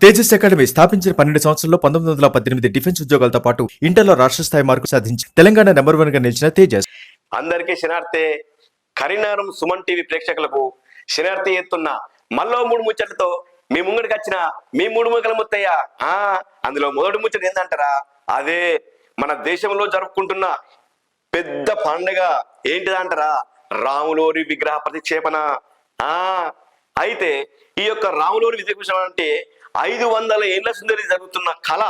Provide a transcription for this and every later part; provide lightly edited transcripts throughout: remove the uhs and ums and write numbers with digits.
Tejas academy స్థాపించిన 12 సంవత్సరాల్లో 1918 defence ఉద్యోగాలతో పాటు ఇంటర్లో రాష్ట్ర స్థాయి మార్కులు సాధించి తెలంగాణ నెంబర్ 1 గా నిలిచిన తేజస్. అందరికీ శనార్థే. కరీంనగరం సుమన్ టీవీ ప్రేక్షకులకు శనార్థి ఎత్తున్న మళ్ళీ 3 ముచ్చట్లతో మీ ముంగడికి వచ్చిన మీ 3 ముక్కల ముత్తయ్య. అందులో మొదటి ముచ్చట ఏంటంటారా, అదే మన దేశంలో జరుపుకుంటున్న పెద్ద పండుగ ఏంటిదంటారా, రాములోరి విగ్రహ ప్రతిక్షేపణ. అయితే ఈ యొక్క రాములోరి విగ్రహం అంటే 500 ఏళ్ల సుందరి జరుగుతున్న కళ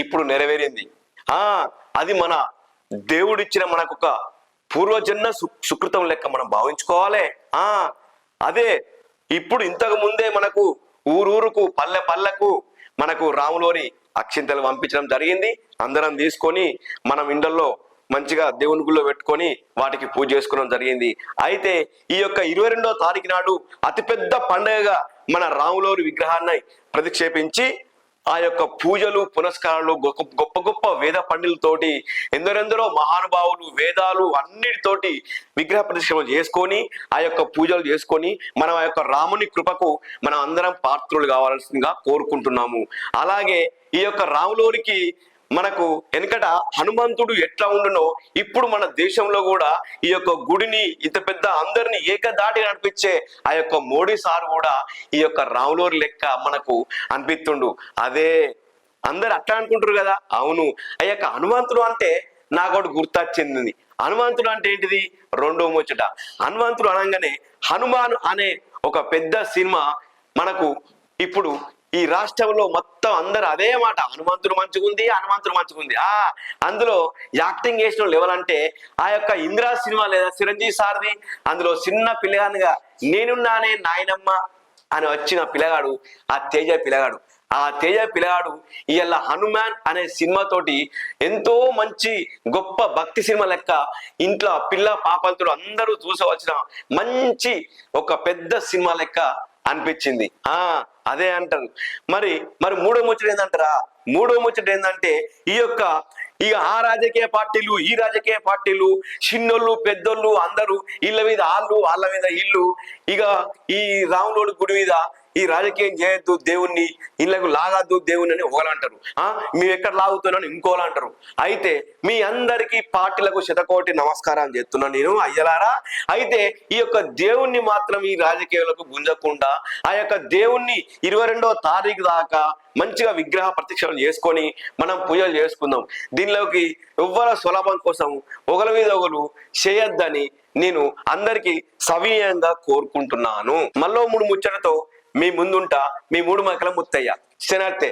ఇప్పుడు నెరవేరింది. అది మన దేవుడిచ్చిన మనకు ఒక పూర్వజన్మ సుకృతం లెక్క మనం భావించుకోవాలి. అదే ఇప్పుడు ఇంతకు ముందే మనకు ఊరూరుకు పల్లె పల్లెకు మనకు రాములోని అక్షింతలు పంపించడం జరిగింది. అందరం తీసుకొని మనం ఇండల్లో మంచిగా దేవుని గుళ్ళో పెట్టుకొని వాటికి పూజ చేసుకోవడం జరిగింది. అయితే ఈ యొక్క 22వ తారీఖు నాడు అతిపెద్ద పండుగగా మన రాములోరి విగ్రహాన్ని ప్రతిక్షేపించి ఆ యొక్క పూజలు పునస్కారాలు గొప్ప గొప్ప వేద పండితులతోటి ఎందరెందరో మహానుభావులు వేదాలు అన్నిటితోటి విగ్రహ ప్రతిష్ఠ చేసుకొని ఆ యొక్క పూజలు చేసుకొని మనం ఆ యొక్క రాముని కృపకు మనం అందరం పాత్రులు కావాల్సిందిగా కోరుకుంటున్నాము. అలాగే ఈ యొక్క రాములోరికి మనకు వెనకట హనుమంతుడు ఎట్లా ఉండునో ఇప్పుడు మన దేశంలో కూడా ఈ యొక్క గుడిని ఇంత పెద్ద అందరిని ఏకదాటి నడిపించే ఆ యొక్క మోడీ సార్ కూడా ఈ యొక్క రాములోరి లెక్క మనకు అనిపిస్తుండు. అదే అందరు అట్లా అనుకుంటారు కదా. అవును, ఆ యొక్క హనుమంతుడు అంటే నాకు ఒకటి గుర్తొచ్చింది. హనుమంతుడు అంటే ఏంటిది, 2వ ముచ్చట. హనుమంతుడు అనగానే హనుమాన్ అనే ఒక పెద్ద సినిమా మనకు ఇప్పుడు ఈ రాష్ట్రంలో మొత్తం అందరు అదే మాట, హనుమంతుడు మంచిగుంది, హనుమంతుడు మంచిగుంది. అందులో యాక్టింగ్ చేసిన లెవెల్ అంటే ఆ యొక్క ఇందిరా సినిమా లేదా చిరంజీవి సార్ది, అందులో చిన్న పిల్లగానిగా నేనున్నానే నాయనమ్మ అని వచ్చిన పిల్లగాడు ఆ తేజ పిల్లగాడు. ఆ తేజ పిల్లగాడు ఇవాళ హనుమాన్ అనే సినిమాతోటి ఎంతో మంచి గొప్ప భక్తి సినిమా లెక్క ఇంట్లో పిల్ల పాపలతో అందరూ చూసవచ్చిన మంచి ఒక పెద్ద సినిమా లెక్క అనిపించింది. అదే అంటారు. మరి 3వ ముచ్చట ఏంటంటారా, 3వ ముచ్చట ఏంటంటే ఇక ఆ రాజకీయ పార్టీలు ఈ రాజకీయ పార్టీలు చిన్నోళ్ళు పెద్దోళ్ళు అందరూ ఇళ్ళ మీద వాళ్ళ మీద ఇల్లు, ఇక ఈ రాములోడి గుడి మీద ఈ రాజకీయం చేయొద్దు, దేవుణ్ణి ఇళ్ళకు లాగద్దు దేవుణ్ణి అని ఒకలంటారు. మేము ఎక్కడ లాగుతున్నాను ఇంకోలా అంటారు. అయితే మీ అందరికీ పార్టీలకు శతకోటి నమస్కారం చేస్తున్నాను నేను అయ్యలారా. అయితే ఈ యొక్క దేవుణ్ణి మాత్రం ఈ రాజకీయాలకు గుంజకుండా ఆ యొక్క దేవుణ్ణి 22వ తారీఖు దాకా మంచిగా విగ్రహ ప్రతిష్ఠ చేసుకొని మనం పూజలు చేసుకుందాం. దీనిలోకి ఎవ్వర సులభం కోసం ఒకరి మీద ఒకరు చేయొద్దని నేను అందరికీ సవినయంగా కోరుకుంటున్నాను. మళ్ళీ 3 ముచ్చటతో మీ ముందుంటా, మీ 3 ముక్కల ముత్తయ్య. శనార్థే.